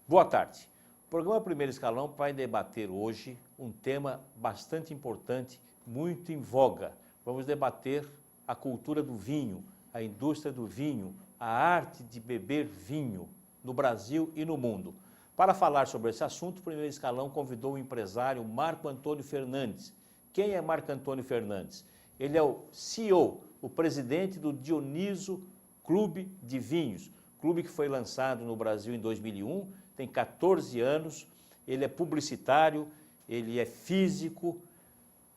Boa tarde. O programa Primeiro Escalão vai debater hoje um tema bastante importante, muito em voga. Vamos debater a cultura do vinho, a indústria do vinho, a arte de beber vinho no Brasil e no mundo. Para falar sobre esse assunto, o Primeiro Escalão convidou o empresário Marco Antônio Fernandes. Quem é Marco Antônio Fernandes? Ele é o CEO, o presidente do Dioniso Clube de Vinhos, clube que foi lançado no Brasil em 2001, tem 14 anos, ele é publicitário, ele é físico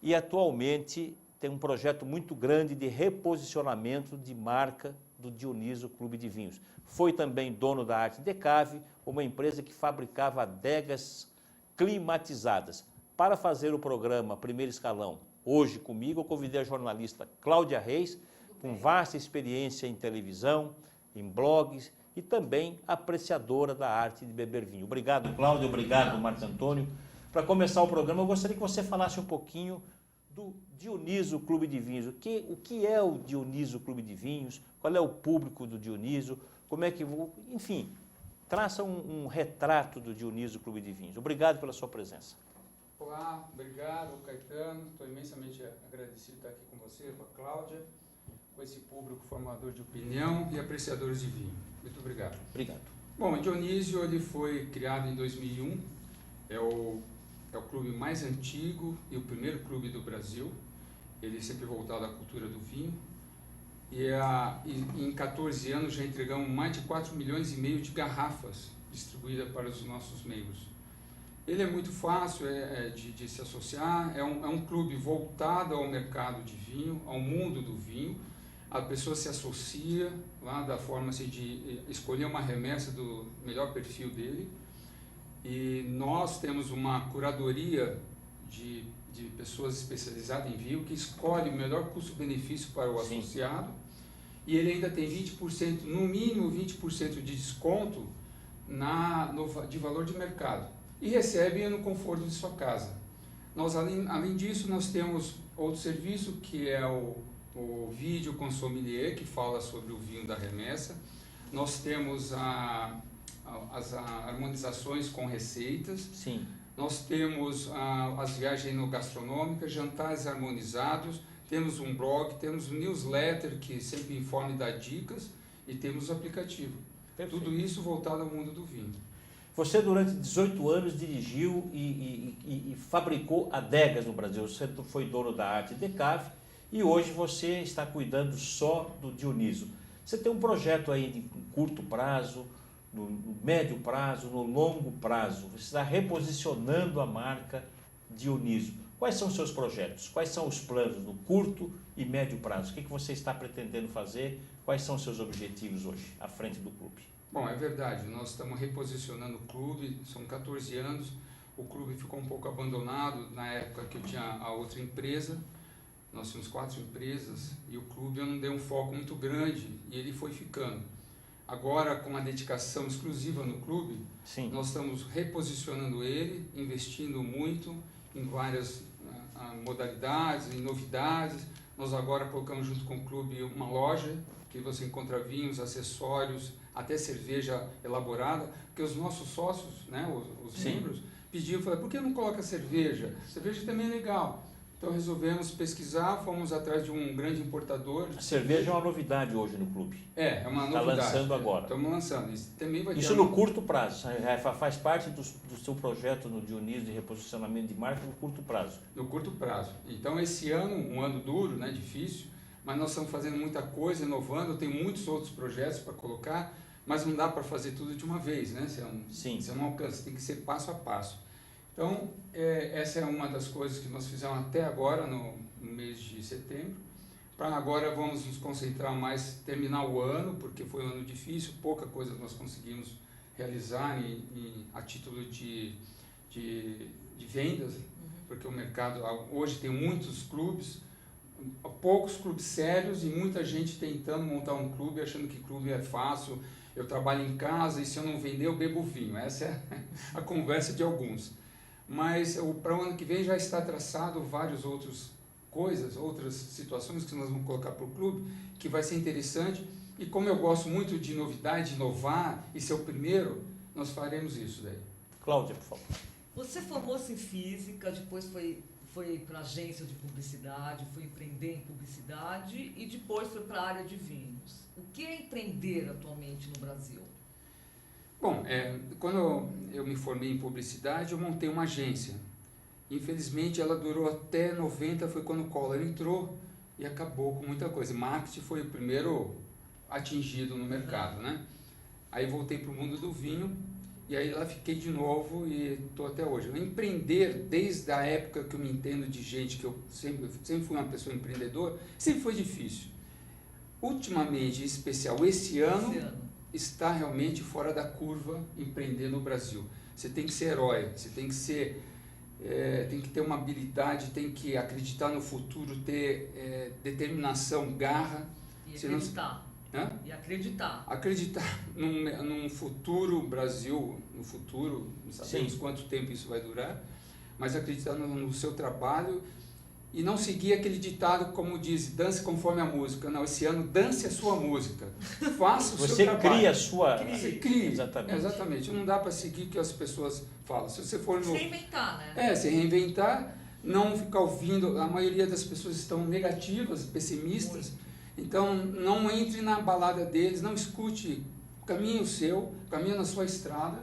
e atualmente tem um projeto muito grande de reposicionamento de marca do Dioniso Clube de Vinhos. Foi também dono da Arte Decave, uma empresa que fabricava adegas climatizadas. Para fazer o programa Primeiro Escalão, hoje comigo, eu convidei a jornalista Cláudia Reis, com vasta experiência em televisão, em blogs, e também apreciadora da arte de beber vinho. Obrigado, Cláudio, obrigado, Marco Antônio. Para começar o programa, eu gostaria que você falasse um pouquinho do Dioniso Clube de Vinhos. O que é o Dioniso Clube de Vinhos? Qual é o público do Dioniso? Como é que... Enfim, traça um retrato do Dioniso Clube de Vinhos. Obrigado pela sua presença. Olá, obrigado, Caetano. Estou imensamente agradecido de estar aqui com você, com a Cláudia, com esse público formador de opinião e apreciadores de vinho. Muito obrigado. Obrigado. Bom, o Dionísio ele foi criado em 2001, é o clube mais antigo e o primeiro clube do Brasil. Ele é sempre voltado à cultura do vinho. E em 14 anos já entregamos mais de 4,5 milhões de garrafas distribuídas para os nossos membros. Ele é muito fácil de se associar, é um clube voltado ao mercado de vinho, ao mundo do vinho. A pessoa se associa lá da forma assim, de escolher uma remessa do melhor perfil dele. E nós temos uma curadoria de pessoas especializadas em vinho que escolhe o melhor custo-benefício para o Sim. associado. E ele ainda tem 20%, no mínimo 20% de desconto de valor de mercado. E recebe no conforto de sua casa. Nós, além disso, nós temos outro serviço que é o vídeo com sommelier, que fala sobre o vinho da remessa. Nós temos as harmonizações com receitas. Sim. Nós temos as viagens enogastronômicas, jantares harmonizados. Temos um blog, temos um newsletter que sempre informa e dá dicas. E temos o aplicativo. Perfeito. Tudo isso voltado ao mundo do vinho. Você, durante 18 anos, dirigiu e fabricou adegas no Brasil. Você foi dono da Arte Decave e hoje você está cuidando só do Dioniso. Você tem um projeto aí de curto prazo, no médio prazo, no longo prazo. Você está reposicionando a marca Dioniso. Quais são os seus projetos? Quais são os planos no curto e médio prazo? O que você está pretendendo fazer? Quais são os seus objetivos hoje, à frente do clube? Bom, é verdade, nós estamos reposicionando o clube, são 14 anos, o clube ficou um pouco abandonado na época que eu tinha a outra empresa, nós tínhamos 4 empresas e o clube eu não dei um foco muito grande e ele foi ficando. Agora, com a dedicação exclusiva no clube, Sim. Nós estamos reposicionando ele, investindo muito em várias modalidades, em novidades. Nós agora colocamos junto com o clube uma loja que você encontra vinhos, acessórios, até cerveja elaborada, porque os nossos sócios, né, os membros, pediam, falaram, por que não coloca cerveja? Cerveja também é legal. Então resolvemos pesquisar, fomos atrás de um grande importador. A cerveja é uma novidade hoje no clube. É uma novidade. Está lançando agora. Estamos lançando. Isso no curto prazo, faz parte do seu projeto no Dioniso de reposicionamento de marca no curto prazo. No curto prazo. Então esse ano, um ano duro, né, difícil, mas nós estamos fazendo muita coisa, inovando, tem muitos outros projetos para colocar, mas não dá para fazer tudo de uma vez, né? Você não alcança, tem que ser passo a passo. Então, essa é uma das coisas que nós fizemos até agora, no mês de setembro. Para agora vamos nos concentrar mais, terminar o ano, porque foi um ano difícil, pouca coisa nós conseguimos realizar a título de vendas, porque o mercado hoje tem muitos clubes, poucos clubes sérios e muita gente tentando montar um clube, achando que clube é fácil, eu trabalho em casa e se eu não vender eu bebo vinho. Essa é a conversa de alguns. Mas para o ano que vem já está traçado várias outras situações que nós vamos colocar para o clube, que vai ser interessante. E como eu gosto muito de novidade, de inovar e ser o primeiro, nós faremos isso daí. Cláudia, por favor. Você formou-se em física, depois foi para agência de publicidade, foi empreender em publicidade e depois foi para a área de vinhos. O que é empreender atualmente no Brasil? Bom, quando eu me formei em publicidade, eu montei uma agência. Infelizmente, ela durou até 90, foi quando o Collor entrou e acabou com muita coisa. Marketing foi o primeiro atingido no mercado, né? Aí voltei para o mundo do vinho e aí lá fiquei de novo e estou até hoje. Eu empreender, desde a época que eu me entendo de gente, que eu sempre fui uma pessoa empreendedora, sempre foi difícil. Ultimamente, em especial esse ano, está realmente fora da curva empreender no Brasil. Você tem que ser herói, você tem que ser... tem que ter uma habilidade, tem que acreditar no futuro, ter determinação, garra. E acreditar. Hã? E acreditar. Acreditar num futuro Brasil, no futuro, não sabemos quanto tempo isso vai durar, mas acreditar no seu trabalho e não seguir aquele ditado como diz, dance conforme a música. Não, esse ano dance a sua música. Faça o seu trabalho. Você cria a sua... Você cria. Exatamente. Exatamente. Não dá para seguir o que as pessoas falam. Se você for Se reinventar, né? se reinventar, não ficar ouvindo. A maioria das pessoas estão negativas, pessimistas. Muito. Então, não entre na balada deles, não escute, caminhe o seu, caminhe na sua estrada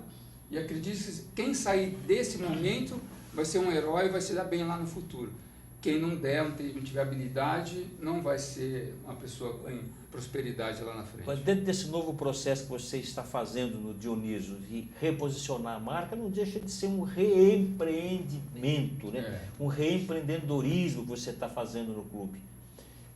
e acredite que quem sair desse momento vai ser um herói e vai se dar bem lá no futuro. Quem não der, não tiver habilidade, não vai ser uma pessoa em prosperidade lá na frente. Mas dentro desse novo processo que você está fazendo no Dioniso de reposicionar a marca, não deixa de ser um reempreendimento, né? Um reempreendedorismo que você está fazendo no clube.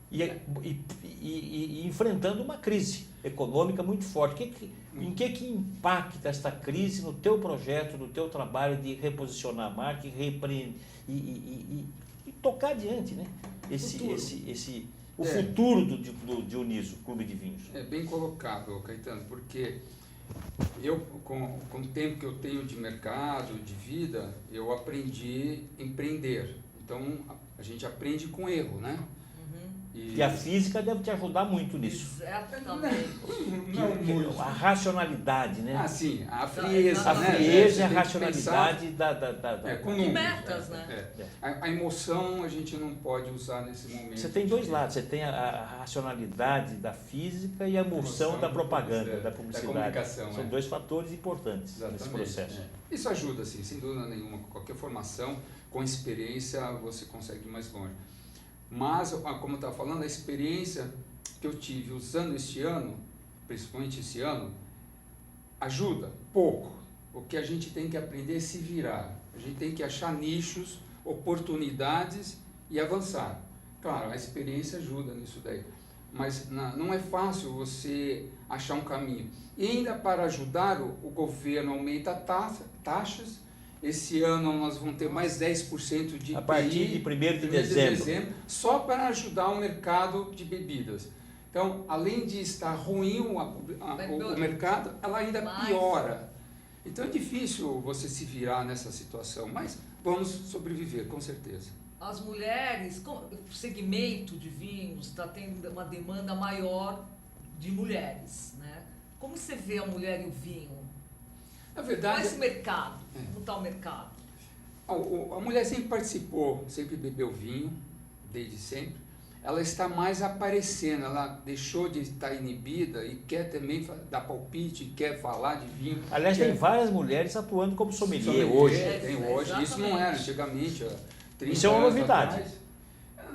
E enfrentando uma crise econômica muito forte. Em que impacta esta crise no teu projeto, no teu trabalho de reposicionar a marca e tocar adiante, né? O futuro do Dioniso, Clube de Vinhos. É bem colocado, Caetano, porque eu, com o tempo que eu tenho de mercado, de vida, eu aprendi a empreender. Então, a gente aprende com erro, né? E a física deve te ajudar muito nisso. Exatamente. Não muito. A racionalidade, né? Ah, sim, a frieza. A né? frieza e a racionalidade com de metas, né? A emoção a gente não pode usar nesse momento. Você tem dois lados, você tem a racionalidade da física e a emoção da propaganda, da publicidade. Da comunicação. São dois fatores importantes nesse processo. Isso ajuda, sim, sem dúvida nenhuma. Com qualquer formação, com experiência, você consegue ir mais longe. Mas, como eu estava falando, a experiência que eu tive usando este ano, principalmente esse ano, ajuda pouco. O que a gente tem que aprender é se virar. A gente tem que achar nichos, oportunidades e avançar. Claro, a experiência ajuda nisso daí. Mas não é fácil você achar um caminho. E ainda para ajudar, o governo aumenta taxas. Esse ano nós vamos ter mais 10% de IPI, a partir de 1º de dezembro, só para ajudar o mercado de bebidas. Então, além de estar ruim o mercado, ela ainda piora. Então é difícil você se virar nessa situação, mas vamos sobreviver, com certeza. As mulheres, o segmento de vinhos está tendo uma demanda maior de mulheres, né? Como você vê a mulher e o vinho? Na verdade, qual é esse mercado? Como está o mercado? A mulher sempre participou, sempre bebeu vinho, desde sempre. Ela está mais aparecendo, ela deixou de estar inibida e quer também dar palpite, quer falar de vinho. Aliás, tem várias mulheres atuando como sommelier hoje. Tem hoje, exatamente. Isso não era antigamente. Isso é uma novidade. Atrás.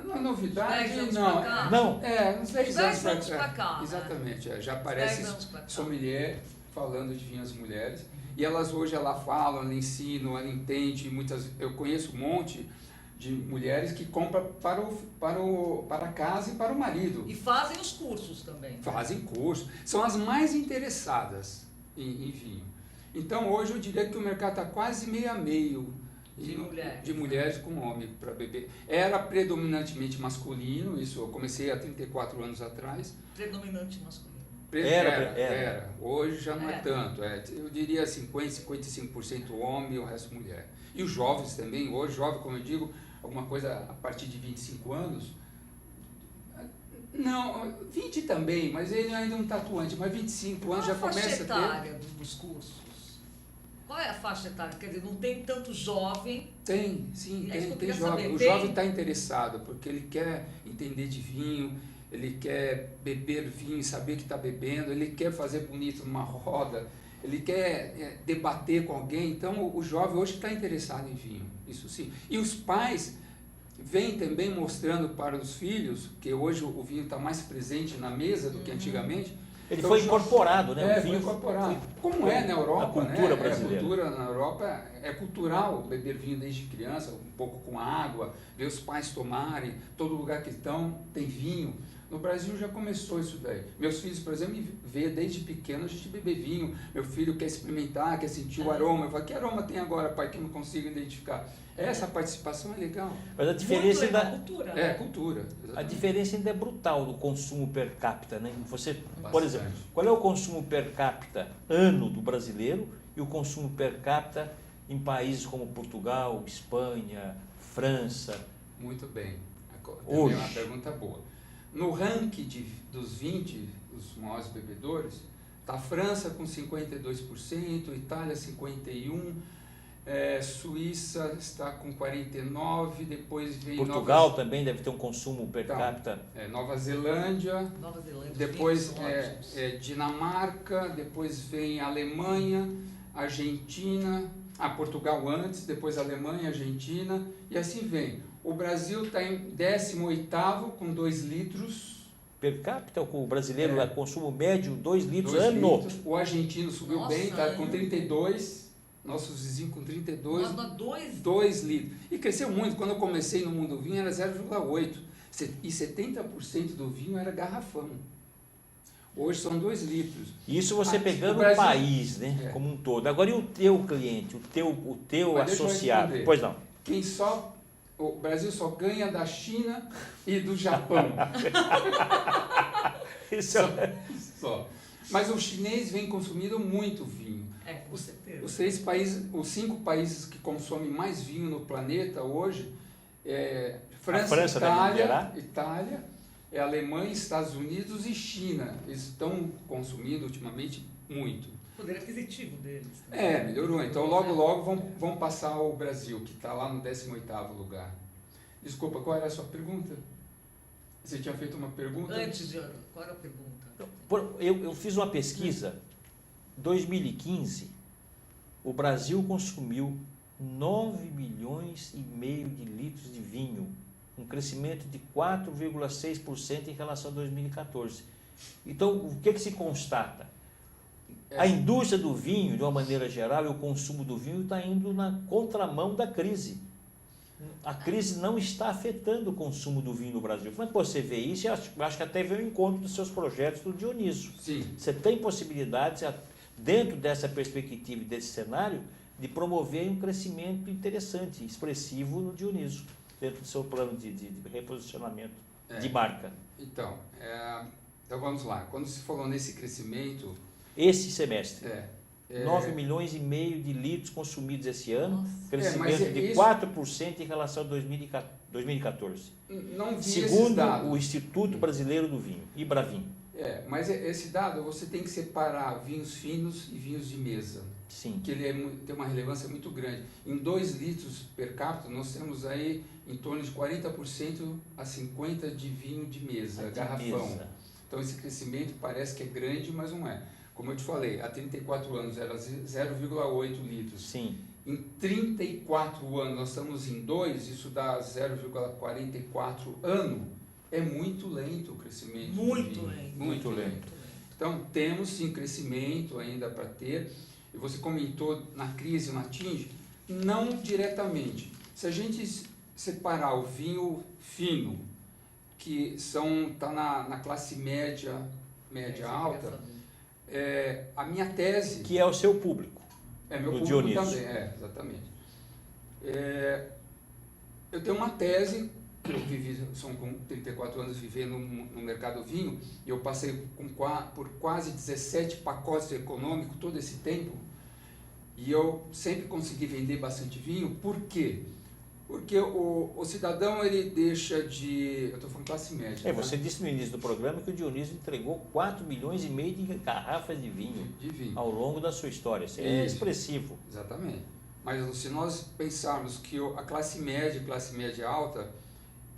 Não é novidade, não. Não. Uns 10 anos para cá. Exatamente, já aparece sommelier falando de vinhos mulheres. E elas hoje falam, ela ensinam, ela entende. Eu conheço um monte de mulheres que compram para casa e para o marido. E fazem os cursos também. Fazem cursos. São as mais interessadas em vinho. Então hoje eu diria que o mercado está quase meio a meio de mulheres com homem para beber. Era predominantemente masculino, isso eu comecei há 34 anos atrás. Predominante masculino. Era. Hoje já não é tanto. Eu diria 55% homem e o resto mulher. E os jovens também. Hoje, jovem, como eu digo, alguma coisa a partir de 25 anos. Não, 20 também, mas ele ainda é um tatuante. Mas 25 anos já começa a ter... Qual a faixa etária dos cursos? Qual é a faixa etária? Quer dizer, não tem tanto jovem? Tem, sim, É isso que eu tem queria jovem. saber. O Tem? jovem está interessado, porque ele quer entender de vinho, ele quer beber vinho e saber que está bebendo, ele quer fazer bonito numa roda, ele quer debater com alguém. Então, o jovem hoje está interessado em vinho, isso sim. E os pais vêm também mostrando para os filhos, que hoje o vinho está mais presente na mesa do que antigamente. Ele Então, foi incorporado, né? É, foi incorporado. Como é na Europa, a cultura né? brasileira. A cultura na Europa é cultural, beber vinho desde criança, um pouco com água, ver os pais tomarem, todo lugar que estão tem vinho. No Brasil já começou isso daí. Meus filhos, por exemplo, me vê desde pequeno a gente beber vinho. Meu filho quer experimentar, quer sentir o aroma. Eu falo, que aroma tem agora, pai, que eu não consigo identificar? Essa participação é legal. Mas a diferença Muito legal, ainda... cultura. É, cultura. A Exatamente. diferença ainda é brutal do consumo per capita, né? Você, por Bastante. exemplo, qual é o consumo per capita ano do brasileiro e o consumo per capita em países como Portugal, Espanha, França? Muito bem. Também Hoje. é uma pergunta boa. No ranking dos 20, os maiores bebedores, está a França com 52%, Itália 51%, Suíça está com 49%, depois vem Portugal também deve ter um consumo per Então, capita. Nova Zelândia, Nova Zelândia. depois vinhos são ótimos. Dinamarca, depois vem Alemanha, Argentina, Portugal antes, depois Alemanha, Argentina, e assim vem. O Brasil está em 18º com 2 litros. Per capita, o brasileiro É. consumo médio 2 litros 2 ano. litros. O argentino subiu Nossa, bem, está com ano. 32. Nossos vizinhos com 32. Nós dá 2. 2 litros. E cresceu muito. Quando eu comecei no mundo do vinho era 0,8. E 70% do vinho era garrafão. Hoje são 2 litros. Isso você pegando o Brasil- o país, né, É. como um todo. Agora, e o teu cliente, o teu Mas deixa eu associado? responder. Pois não. O Brasil só ganha da China e do Japão. Isso é... Só. Mas o chinês vem consumindo muito vinho. Com certeza. Os 5 países que consomem mais vinho no planeta hoje é França, França deve liderar? Itália, Alemanha, Estados Unidos e China. Eles estão consumindo ultimamente muito. O poder aquisitivo deles. Né? Melhorou. Então logo vão passar o Brasil, que está lá no 18º lugar. Desculpa, qual era a sua pergunta? Você tinha feito uma pergunta? Antes de... Qual era a pergunta? Eu fiz uma pesquisa, 2015, o Brasil consumiu 9 milhões e meio de litros de vinho, um crescimento de 4,6% em relação a 2014. Então, o que se constata? A indústria do vinho, de uma maneira geral, e o consumo do vinho está indo na contramão da crise. A crise não está afetando o consumo do vinho no Brasil. Como é que você vê isso? Eu acho que até veio o encontro dos seus projetos do Dioniso. Sim. Você tem possibilidades, dentro dessa perspectiva e desse cenário, de promover um crescimento interessante, expressivo no Dioniso, dentro do seu plano de reposicionamento de marca. Então vamos lá. Quando se falou nesse crescimento... Esse semestre, 9 9 milhões e meio de litros consumidos esse ano, Nossa. crescimento de 4% em relação a 2014. Não vi Segundo esses dados. o Instituto Brasileiro do Vinho, Ibravin. Mas esse dado você tem que separar vinhos finos e vinhos de mesa, Sim. que ele tem uma relevância muito grande. Em 2 litros per capita, nós temos aí em torno de 40% a 50% de vinho de mesa, garrafão. Mesa. Então esse crescimento parece que é grande, mas não é. Como eu te falei, há 34 anos era 0,8 litros. Sim. Em 34 anos nós estamos em 2, isso dá 0,44 ano. É muito lento o crescimento. Muito do vinho. lento. Muito lento. Então temos sim crescimento ainda para ter. E você comentou na crise, não atinge? Não diretamente. Se a gente separar o vinho fino, que está na classe média alta, a minha tese... Que é o seu público. meu do público Dioniso. também, exatamente. Eu tenho uma tese, eu vivi, são com 34 anos vivendo no mercado vinho, e eu passei por quase 17 pacotes econômicos todo esse tempo, e eu sempre consegui vender bastante vinho. Por quê? Porque o cidadão, ele deixa de... Eu estou falando classe média. Você disse no início do programa que o Dionísio entregou 4,5 milhões de garrafas de vinho, ao longo da sua história. Isso é expressivo. Exatamente. Mas se nós pensarmos que a classe média alta,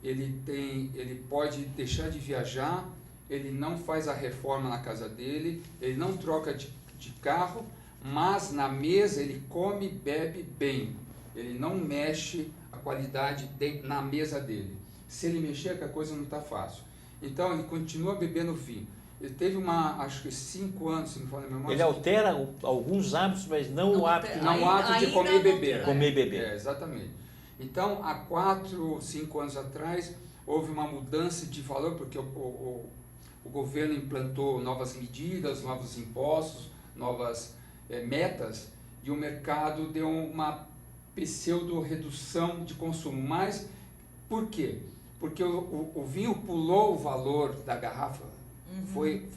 ele pode deixar de viajar, ele não faz a reforma na casa dele, ele não troca de carro, mas na mesa ele come e bebe bem. Ele não mexe a qualidade na mesa dele. Se ele mexer, que a coisa não está fácil. Então, ele continua bebendo vinho. Ele teve acho que 5 anos, se não me falha a memória. Ele altera alguns hábitos, mas não o hábito. Não o hábito de comer e beber. Comer e beber. Exatamente. Então, há 4, 5 anos atrás, houve uma mudança de valor, porque o governo implantou novas medidas, novos impostos, novas metas, e o mercado deu uma pseudo-redução de consumo. Mas, por quê? Porque o vinho pulou o valor da garrafa, foi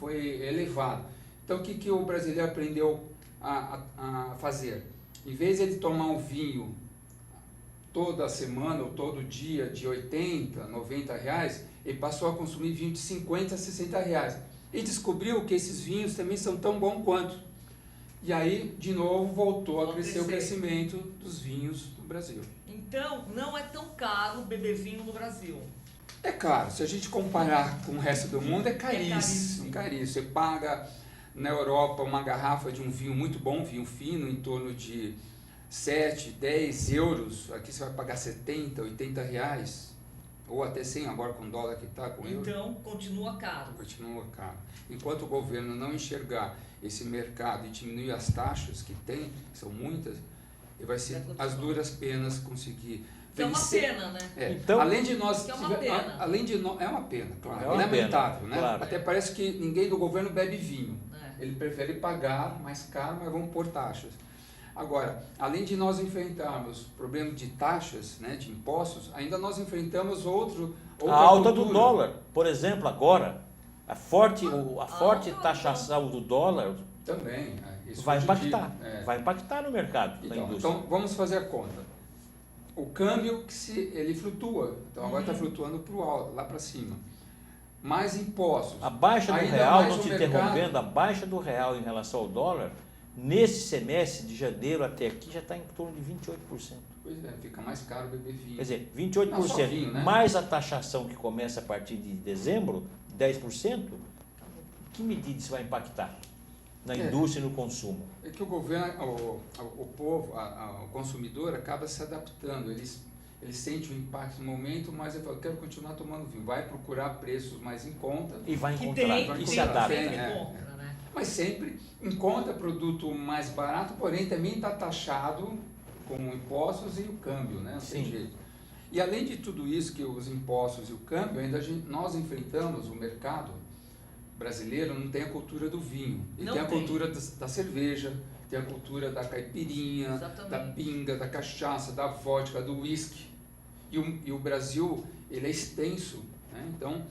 elevado. Então, o que o brasileiro aprendeu a fazer? Em vez de ele tomar um vinho toda semana ou todo dia de 80, 90 reais, ele passou a consumir vinho de 50, 60 reais. E descobriu que esses vinhos também são tão bons quanto. E aí, de novo, voltou a crescer o crescimento dos vinhos no Brasil. Então, não é tão caro beber vinho no Brasil. É caro. Se a gente comparar com o resto do mundo, é caríssimo. Você paga na Europa uma garrafa de um vinho muito bom, vinho fino, em torno de 7, 10 euros. Aqui você vai pagar 70, 80 reais. Ou até 100 agora com o dólar que está, com euro. Então, continua caro. Continua caro. Enquanto o governo não enxergar esse mercado e diminuir as taxas que tem, que são muitas, ele vai ser as duras penas conseguir que vencer. É uma pena, né? Então, além de nós... Que é uma pena. É uma pena, claro. É uma lamentável, pena, né? Claro. Até parece que ninguém do governo bebe vinho. É. Ele prefere pagar mais caro, mas vamos pôr taxas. Agora, além de nós enfrentarmos problema de taxas, né, de impostos, ainda nós enfrentamos outra alta cultura. do dólar, por exemplo, agora, a forte taxação do dólar também isso vai impactar. Vai impactar no mercado, na indústria. Então, vamos fazer a conta. O câmbio, ele flutua. Então, agora está flutuando para o alto, lá para cima. Mais impostos. A baixa do ainda real, mais não te mercado. interrompendo, a baixa do real em relação ao dólar, nesse semestre de janeiro até aqui já está em torno de 28%. Pois é, fica mais caro beber vinho. Quer dizer, 28%, não, só vinho, né? mais a taxação que começa a partir de dezembro, 10%, que medida isso vai impactar na indústria e no consumo? É que o governo, o povo, o consumidor acaba se adaptando, ele sente o impacto no momento, mas ele fala, eu quero continuar tomando vinho, vai procurar preços mais em conta. E vai Que encontrar, e se adapta. encontra, né? Mas sempre encontra produto mais barato, porém também está taxado com impostos e o câmbio, né? Não tem jeito. E além de tudo isso, que os impostos e o câmbio, ainda nós enfrentamos o mercado brasileiro, não tem a cultura do vinho. Ele tem a cultura da cerveja, tem a cultura da caipirinha, da pinga, da cachaça, da vodka, do whisky. E o Brasil, ele é extenso, né? Então,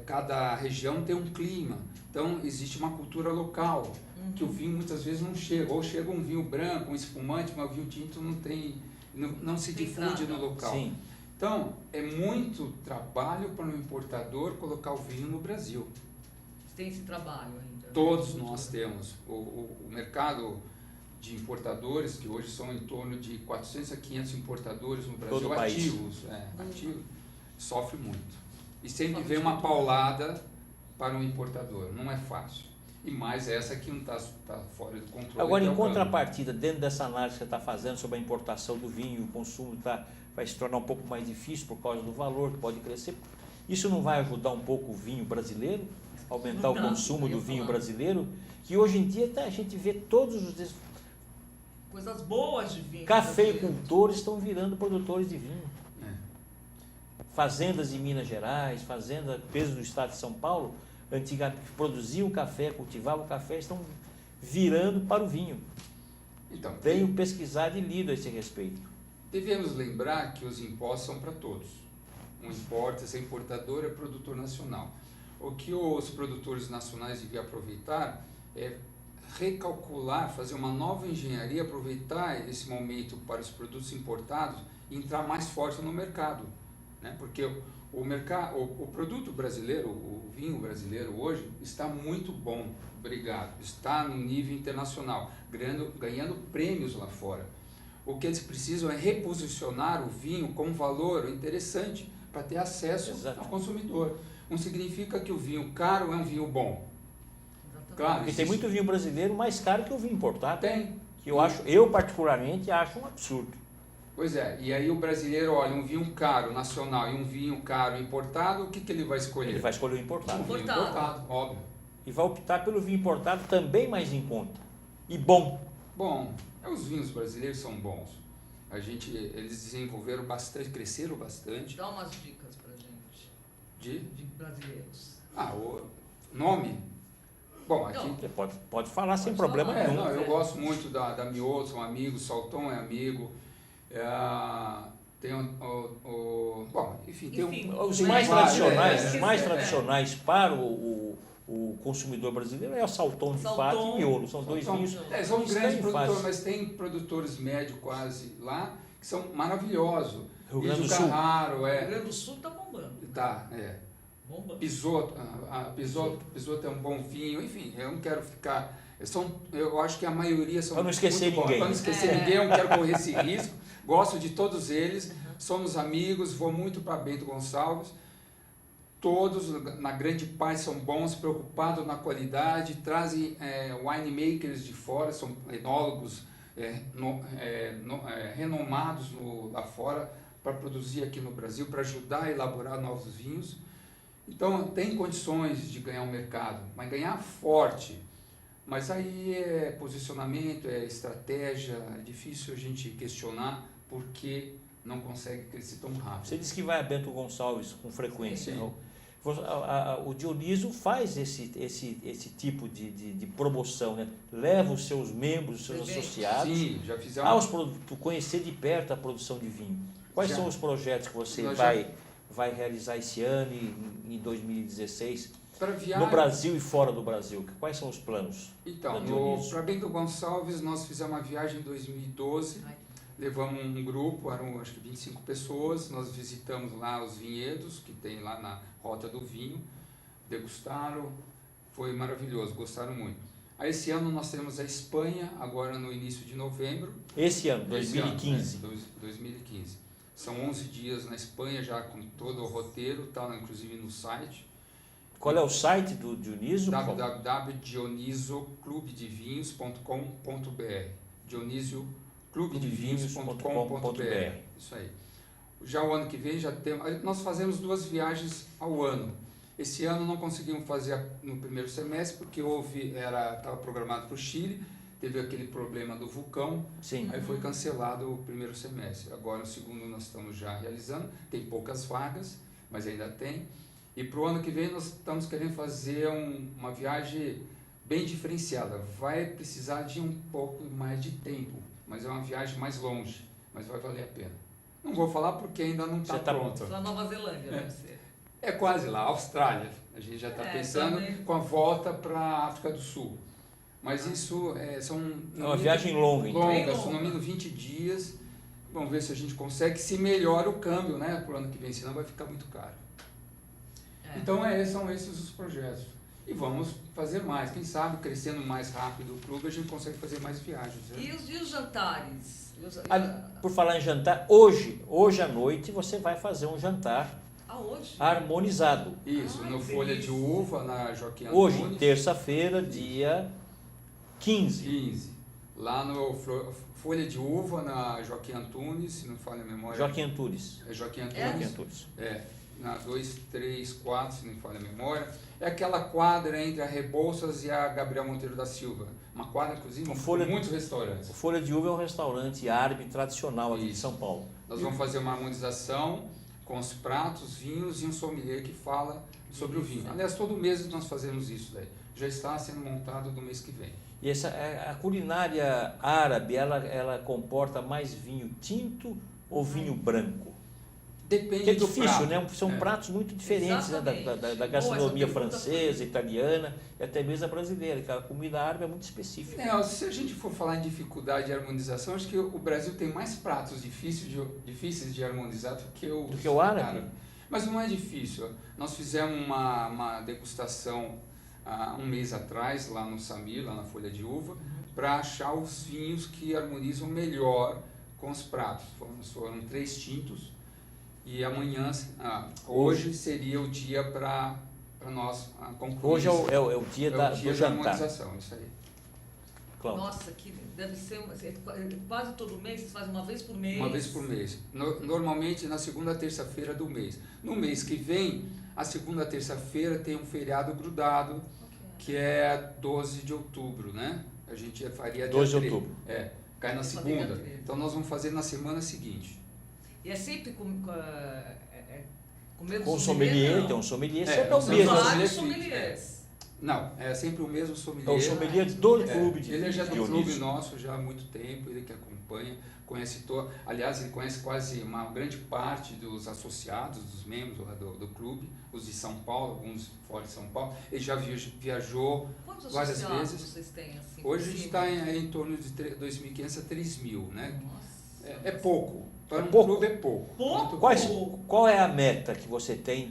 cada região tem um clima. Então, existe uma cultura local, que o vinho muitas vezes não chega. Ou chega um vinho branco, um espumante, mas o vinho tinto não se difunde no local. Sim. Então, é muito trabalho para o importador colocar o vinho no Brasil. Tem esse trabalho ainda. Todos nós temos. O mercado de importadores, que hoje são em torno de 400 a 500 importadores no Brasil, ativos, sofre muito. E sempre vem uma paulada para um importador, não é fácil. E mais essa que não está fora do controle. Agora, em contrapartida, dentro dessa análise que você está fazendo sobre a importação do vinho, o consumo vai se tornar um pouco mais difícil por causa do valor que pode crescer. Isso não vai ajudar um pouco o vinho brasileiro? Aumentar o consumo do vinho brasileiro? Que hoje em dia a gente vê todos os... coisas boas de vinho. Cafeicultores estão virando produtores de vinho. Fazendas em Minas Gerais, fazendas peso do estado de São Paulo, antigamente produziam café, cultivavam café, estão virando para o vinho. Então, tenho pesquisado e lido a esse respeito. Devemos lembrar que os impostos são para todos. Um importa, se é importador, é produtor nacional. O que os produtores nacionais deviam aproveitar é recalcular, fazer uma nova engenharia, aproveitar esse momento para os produtos importados entrar mais forte no mercado, né? Porque o produto brasileiro, o vinho brasileiro hoje está muito bom, obrigado, está no nível internacional, ganhando prêmios lá fora. O que eles precisam é reposicionar o vinho com um valor interessante para ter acesso ao consumidor. Não significa que o vinho caro é um vinho bom. Claro, porque tem muito vinho brasileiro mais caro que o vinho importado. Tem. Que eu particularmente acho um absurdo. Pois é, e aí o brasileiro olha um vinho caro nacional e um vinho caro importado, o que ele vai escolher? Ele vai escolher o importado. O vinho importado, óbvio. E vai optar pelo vinho importado também mais em conta. E bom. Bom, os vinhos brasileiros são bons. Eles desenvolveram bastante, cresceram bastante. Dá umas dicas pra gente. De brasileiros. O nome? Bom, aqui... Você pode falar sem problema nenhum. Não, eu gosto muito da Miolo, são amigos, Salton é amigo. Tem bom, enfim, tem os mais tradicionais para o consumidor brasileiro é o Salton de fato e Miolo. São dois vinhos. São grandes produtores, mas tem produtores médios quase lá que são maravilhosos. Rio Grande do Sul. Rio Grande do Sul está bombando. Tá, Pisoto é um bom vinho, enfim, eu não quero ficar. Eu acho que a maioria são. Para não esquecer ninguém. Para não esquecer ninguém, eu não quero correr esse risco. Gosto de todos eles, somos amigos, vou muito para Bento Gonçalves. Todos, na grande paz, são bons, preocupados na qualidade, trazem winemakers de fora, são enólogos renomados lá fora para produzir aqui no Brasil, para ajudar a elaborar novos vinhos. Então, tem condições de ganhar um mercado, mas ganhar forte. Mas aí é posicionamento, é estratégia, é difícil a gente questionar porque não consegue crescer tão rápido. Você disse que vai a Bento Gonçalves com frequência. Sim. O Dioniso faz esse tipo de promoção, né? Leva os seus membros, os seus associados já fizemos. Conhecer de perto a produção de vinho. Quais são os projetos que você vai realizar esse ano e em 2016? No Brasil e fora do Brasil, quais são os planos? Então, para Bento Gonçalves, nós fizemos uma viagem em 2012, levamos um grupo, eram acho que 25 pessoas, nós visitamos lá os vinhedos que tem lá na Rota do Vinho, degustaram, foi maravilhoso, gostaram muito. Aí esse ano nós temos a Espanha, agora no início de novembro. Esse ano, 2015. 2015. São 11 dias na Espanha, já com todo o roteiro, está inclusive no site. Qual é o site do Dioniso? www.dionisioclubedevinhos.com.br dionisioclubedevinhos.com.br. Isso aí. Já o ano que vem, nós fazemos 2 viagens ao ano. Esse ano não conseguimos fazer no primeiro semestre, porque estava programado para o Chile, teve aquele problema do vulcão, Sim. Aí foi cancelado o primeiro semestre. Agora o segundo nós estamos já realizando, tem poucas vagas, mas ainda tem. E para o ano que vem nós estamos querendo fazer uma viagem bem diferenciada. Vai precisar de um pouco mais de tempo, mas é uma viagem mais longe, mas vai valer a pena. Não vou falar porque ainda não está pronto. Para Nova Zelândia deve ser. É quase lá, Austrália. A gente já está pensando com a volta para a África do Sul. Mas isso são... É uma viagem longa, então. São no mínimo 20 dias. Vamos ver se a gente consegue, se melhora o câmbio, né, para o ano que vem, senão vai ficar muito caro. Então são esses os projetos. E vamos fazer mais. Quem sabe, crescendo mais rápido o clube, a gente consegue fazer mais viagens. Né? E os jantares? Por falar em jantar, hoje à noite você vai fazer um jantar harmonizado. Isso, no Folha de Uva, na Joaquim Antunes. Hoje, terça-feira, dia 15. Lá no Folha de Uva, na Joaquim Antunes, se não falha a memória. Joaquim Antunes. É Joaquim Antunes. Na 2, 3, 4, se não falha a memória. É aquela quadra entre a Rebouças e a Gabriel Monteiro da Silva. Uma quadra, inclusive, com muitos restaurantes. O Folha de Uva é um restaurante árabe tradicional aqui de São Paulo. Nós vamos fazer uma harmonização com os pratos, vinhos e um sommelier que fala sobre o vinho. Aliás, todo mês nós fazemos isso daí. Já está sendo montado no mês que vem. E a culinária árabe, ela comporta mais vinho tinto ou vinho branco? Depende Que é do difícil, prato. né? São pratos muito diferentes, né? Da gastronomia francesa, italiana e até mesmo a brasileira, que a comida árabe é muito específica. Se a gente for falar em dificuldade de harmonização, acho que o Brasil tem mais pratos difíceis de harmonizar do que o árabe. Mas não é difícil. Nós fizemos uma degustação há um mês atrás, lá no Samir, lá na Folha de Uva, para achar os vinhos que harmonizam melhor com os pratos. Foram 3 tintos. E amanhã, hoje seria o dia para nós concluir. Hoje é o dia do jantar. Harmonização, isso aí. Cláudio. Nossa, que deve ser quase todo mês, vocês fazem uma vez por mês? Uma vez por mês. Normalmente na segunda terça-feira do mês. No mês que vem, a segunda terça-feira tem um feriado grudado, que é 12 de outubro, né? A gente faria 12 de outubro. Cai na segunda. Então nós vamos fazer na semana seguinte. E é sempre com mesmo com sommelier, tem um sommelier, sempre é o são mesmo. vários sommeliers. Não, é sempre o mesmo sommelier. É o sommelier do clube de Ele é já do clube Dionísio. nosso já há muito tempo, ele que acompanha, conhece aliás, ele conhece quase uma grande parte dos associados, dos membros lá do clube, os de São Paulo, alguns fora de São Paulo. Ele já viajou várias vezes. Vocês têm, assim, hoje a gente está em torno de 2.500 a 3.000, né? Nossa. É pouco. Para um pouco. clube é pouco. Qual é a meta que você tem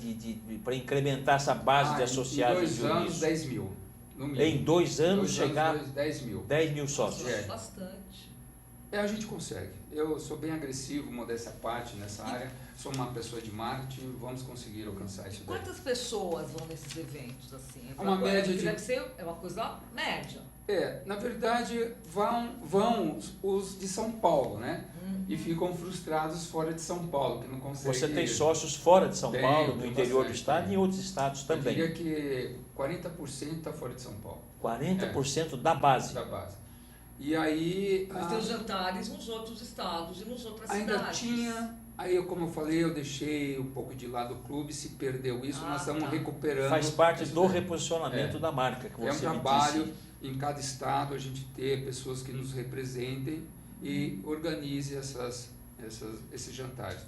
para incrementar essa base de associados em 2 de anos, 10 mil. No mínimo. Em 2 anos chegar 10 mil. 10 mil sócios. Nossa, bastante. A gente consegue. Eu sou bem agressivo, modéstia à parte nessa área. Sou uma pessoa de marketing, vamos conseguir alcançar isso daí. Quantas pessoas vão nesses eventos assim? Uma média de... Deve ser uma coisa média. Na verdade, vão os de São Paulo, né? E ficam frustrados fora de São Paulo, que não conseguem. Você tem sócios fora de São Paulo, no interior do bastante, estado e em outros estados também. Eu diria que 40% está fora de São Paulo. 40% da base. Da base. E aí... Mas tem os jantares nos outros estados e nas outras ainda cidades. tinha... Aí, como eu falei, eu deixei um pouco de lado o clube, se perdeu isso, nós estamos recuperando. Faz parte do reposicionamento da marca que você É um trabalho em cada estado a gente ter pessoas que nos representem e organize esses jantares.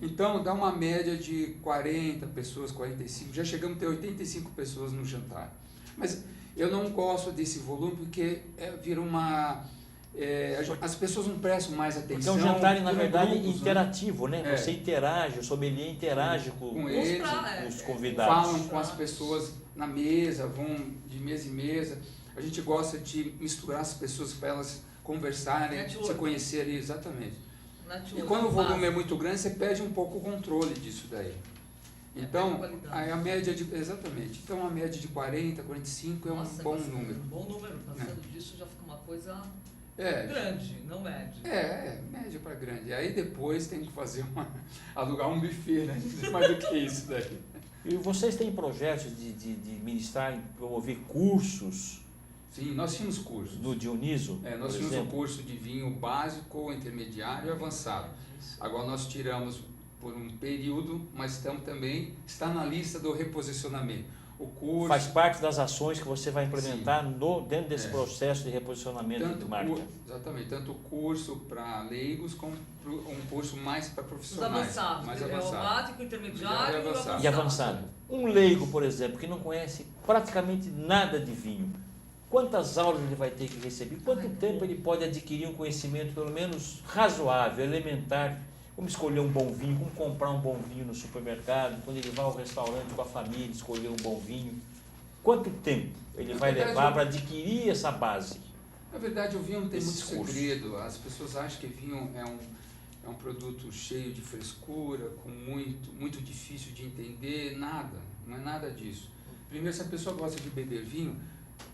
Então, dá uma média de 40 pessoas, 45, já chegamos a ter 85 pessoas no jantar. Mas eu não gosto desse volume porque vira uma... as pessoas não prestam mais atenção. Porque é um jantar, na verdade, grupos, interativo, né? Você interage, o sommelier interage com eles, os convidados. Falam com as pessoas na mesa, vão de mesa em mesa. A gente gosta de misturar as pessoas para elas conversarem, se conhecerem exatamente. E quando o volume é muito grande, você perde um pouco o controle disso daí. Então, a média de... Exatamente. Então, a média de 40, 45 é um bom número. Um bom número. Passando disso já fica uma coisa grande, não média. Média para grande. Aí depois tem que fazer alugar um buffet, né? Mais do que isso daí. E vocês têm projetos de ministrar, promover cursos? Sim, nós tínhamos cursos. No Dionísio? Nós tínhamos um curso de vinho básico, intermediário e avançado. Agora nós tiramos por um período, mas está na lista do reposicionamento. O curso... Faz parte das ações que você vai implementar dentro desse processo de reposicionamento de marca. Exatamente, tanto o curso para leigos como um curso mais para profissionais. Mais avançado. O básico, intermediário e avançado. Um leigo, por exemplo, que não conhece praticamente nada de vinho, quantas aulas ele vai ter que receber? Quanto tempo ele pode adquirir um conhecimento pelo menos razoável, elementar? Como escolher um bom vinho, como comprar um bom vinho no supermercado, quando ele vai ao restaurante com a família, escolher um bom vinho. Quanto tempo ele vai levar para adquirir essa base? Na verdade, o vinho não tem muito segredo. As pessoas acham que vinho é um produto cheio de frescura, com muito difícil de entender. Nada, não é nada disso. Primeiro, se a pessoa gosta de beber vinho,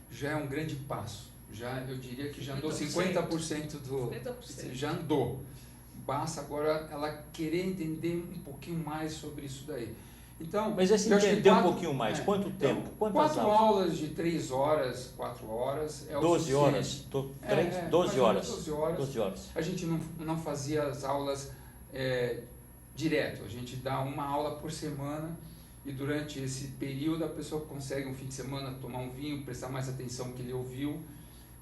já é um grande passo. Eu diria que já andou 50% do... 50%. Já andou. Basta agora ela querer entender um pouquinho mais sobre isso daí. Então, mas esse entender um pouquinho mais, quanto tempo? Quantas aulas de 3 horas, 4 horas é o 12 horas? 12 horas. 12 horas. A gente não fazia as aulas direto, a gente dá uma aula por semana e durante esse período a pessoa consegue um fim de semana tomar um vinho, prestar mais atenção no que ele ouviu.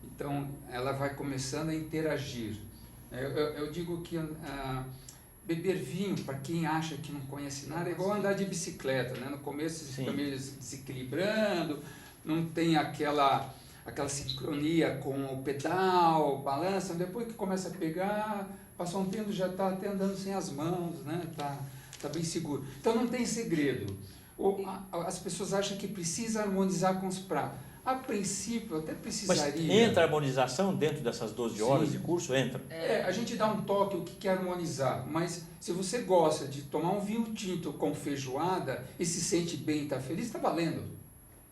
Então, ela vai começando a interagir. Eu digo que beber vinho, para quem acha que não conhece nada, é igual andar de bicicleta, né? No começo você fica meio desequilibrando, não tem aquela sincronia com o pedal, balança, depois que começa a pegar, passou um tempo, já está até andando sem as mãos, né? Tá bem seguro. Então não tem segredo. As pessoas acham que precisa harmonizar com os pratos. A princípio, até precisaria... Mas entra a harmonização dentro dessas 12 horas de curso? Entra. A gente dá um toque, o que é harmonizar. Mas se você gosta de tomar um vinho tinto com feijoada e se sente bem e está feliz, está valendo.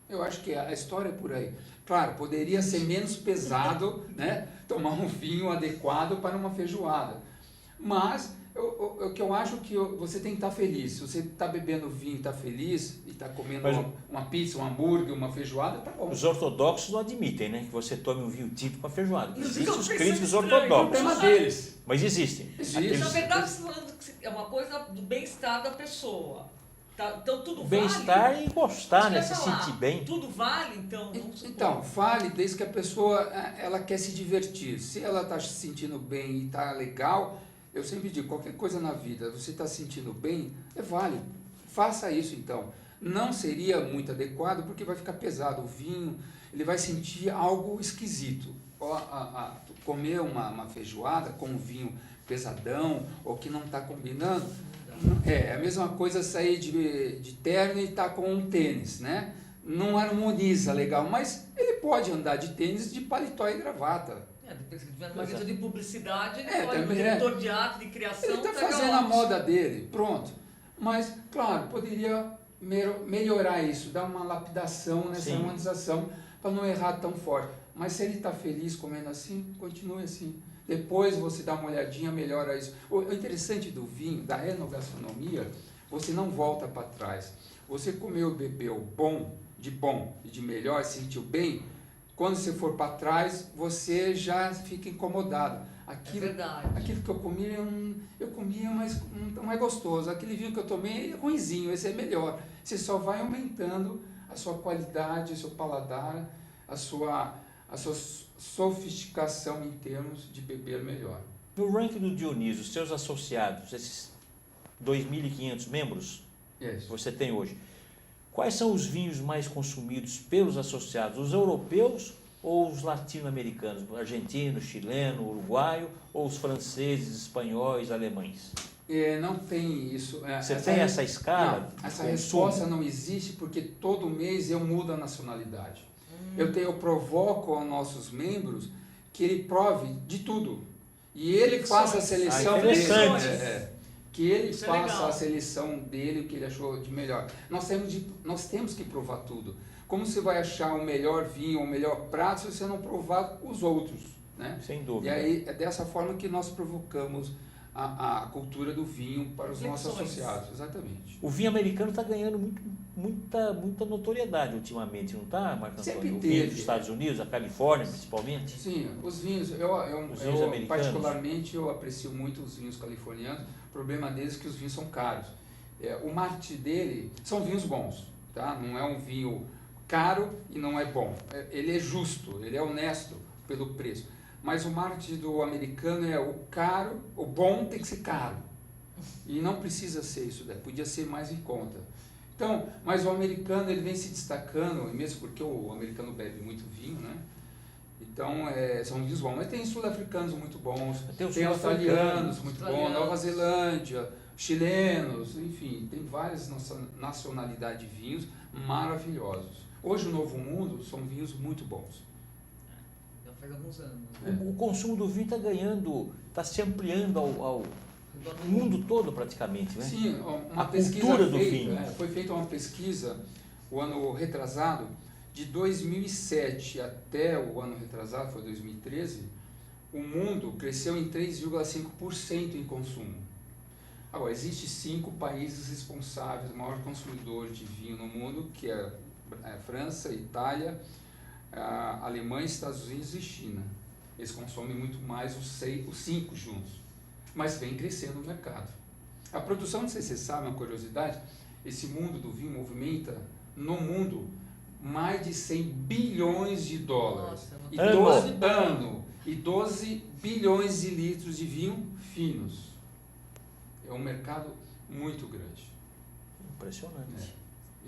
Eu acho que a história é por aí. Claro, poderia ser menos pesado, né? Tomar um vinho adequado para uma feijoada. Mas o que eu acho que você tem que estar feliz. Se você está bebendo vinho e está feliz, e está comendo uma pizza, um hambúrguer, uma feijoada, tá bom. Os ortodoxos não admitem, né, que você tome um vinho tinto com a feijoada. Existem os críticos É o ortodoxos. tema deles. Mas existem. Na verdade, você está falando que é uma coisa do bem-estar da pessoa. Então tudo vale. Bem-estar e gostar, né? Se sentir bem. Tudo vale, então. Então, vale desde que a pessoa ela quer se divertir. Se ela está se sentindo bem e está legal, eu sempre digo, qualquer coisa na vida, você está se sentindo bem, é válido. Faça isso então. Não seria muito adequado porque vai ficar pesado. O vinho, ele vai sentir algo esquisito. Comer uma feijoada com um vinho pesadão ou que não está combinando, é a mesma coisa sair de terno e estar com um tênis, né? Não harmoniza legal, mas ele pode andar de tênis, de paletó e gravata. Depois que tiver numa agência de publicidade, ele também pode, diretor de arte, de criação... Ele está fazendo a moda dele, pronto. Mas, claro, poderia melhorar isso, dar uma lapidação nessa harmonização para não errar tão forte. Mas se ele está feliz comendo assim, continue assim. Depois você dá uma olhadinha, melhora isso. O interessante do vinho, da enogastronomia, você não volta para trás. Você comeu, bebeu bom e de melhor, sentiu bem, quando você for para trás, você já fica incomodado. Aquilo que eu comia, mas não é gostoso. Aquele vinho que eu tomei é ruinzinho, esse é melhor. Você só vai aumentando a sua qualidade, o seu paladar, a sua sofisticação em termos de beber melhor. No ranking do Dionísio, os seus associados, esses 2.500 membros que você tem hoje, quais são os vinhos mais consumidos pelos associados? Os europeus ou os latino-americanos? Argentino, chileno, uruguaio ou os franceses, espanhóis, alemães? Não tem isso. Você tem essa escala? Não, essa resposta não existe porque todo mês eu mudo a nacionalidade. Eu provoco aos nossos membros que ele prove de tudo. E ele faça a seleção dele. Que ele faça a seleção dele, o que ele achou de melhor. Nós temos que provar tudo. Como você vai achar o melhor vinho, o melhor prato, se você não provar os outros? Né? Sem dúvida. E aí é dessa forma que nós provocamos a cultura do vinho para os nossos associados. Exatamente. O vinho americano está ganhando muita notoriedade ultimamente, não está, Marco Antônio? O vinho dos Estados Unidos, a Califórnia principalmente? Sim, os vinhos, particularmente eu aprecio muito os vinhos californianos. O problema deles é que os vinhos são caros. O marketing dele são vinhos bons, tá? Não é um vinho caro e não é bom. Ele é justo, ele é honesto pelo preço. Mas o marketing do americano é o bom tem que ser caro. E não precisa ser isso, podia ser mais em conta. Então, mas o americano ele vem se destacando, mesmo porque o americano bebe muito vinho, né? Então, são vinhos bons. Mas tem sul-africanos muito bons, tem australianos muito bons, Nova Zelândia, chilenos, enfim, tem várias nacionalidades de vinhos maravilhosos. Hoje o Novo Mundo são vinhos muito bons. Faz alguns anos. O consumo do vinho está ganhando, está se ampliando ao mundo todo praticamente, né? Sim, uma pesquisa cultura do vinho. Foi feita uma pesquisa o ano retrasado, de 2007 até o ano retrasado, foi 2013, o mundo cresceu em 3,5% em consumo. Agora, existem 5 países responsáveis, o maior consumidor de vinho no mundo, que é a França, Itália, a Alemanha, Estados Unidos e China. Eles consomem muito mais os 5 juntos, mas vem crescendo o mercado. A produção, não sei se você sabe, uma curiosidade, esse mundo do vinho movimenta no mundo mais de 100 bilhões de dólares. E 12 bilhões de litros de vinho finos. É um mercado muito grande. Impressionante.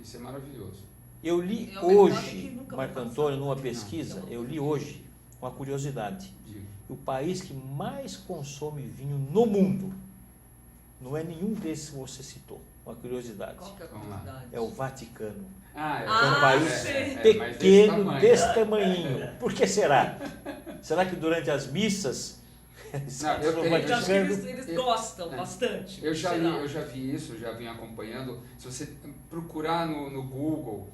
Isso é maravilhoso. Eu li É um mercado hoje, que nunca Marco vai Antônio, passar. numa pesquisa, eu li hoje uma curiosidade. Digo. O país que mais consome vinho no mundo não é nenhum desses que você citou. Uma curiosidade. Qual que é a Vamos lá. curiosidade? É o Vaticano. Ah, É um país sim. mas pequeno, desse tamanhinho. Por que será? Será que durante as missas Não, eu no tenho- Eu acho que Vaticano? eles gostam bastante. Eu já Será? vi isso, já vim acompanhando. Se você procurar no Google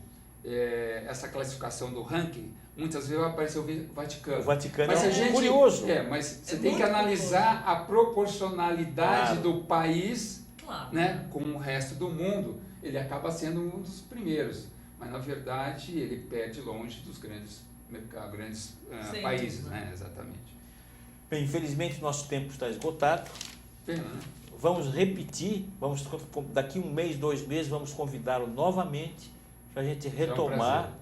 essa classificação do ranking, muitas vezes vai aparecer o Vaticano. O Vaticano Mas é a gente, curioso. mas você É tem que muito analisar a proporcionalidade Claro. do país, Claro. né, com o resto do mundo. Ele acaba sendo um dos primeiros, mas na verdade ele perde longe dos grandes Centros, países, né? né? Exatamente. Bem, infelizmente nosso tempo está esgotado. Pena, né? Vamos repetir, daqui 1 mês, 2 meses, vamos convidá-lo novamente para a gente um retomar prazer.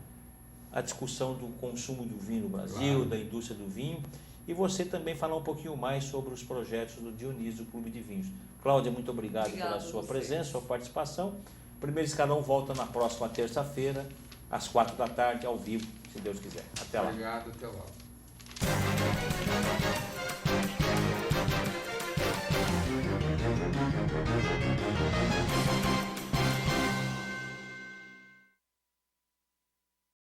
a discussão do consumo do vinho no Brasil, Claro. da indústria do vinho, e você também falar um pouquinho mais sobre os projetos do Dionísio Clube de Vinhos. Cláudia, muito obrigado Obrigada pela a sua vocês. presença, sua participação. O Primeiro Escalão volta na próxima terça-feira, às 4 da tarde, ao vivo, se Deus quiser. Até lá. Obrigado, até logo.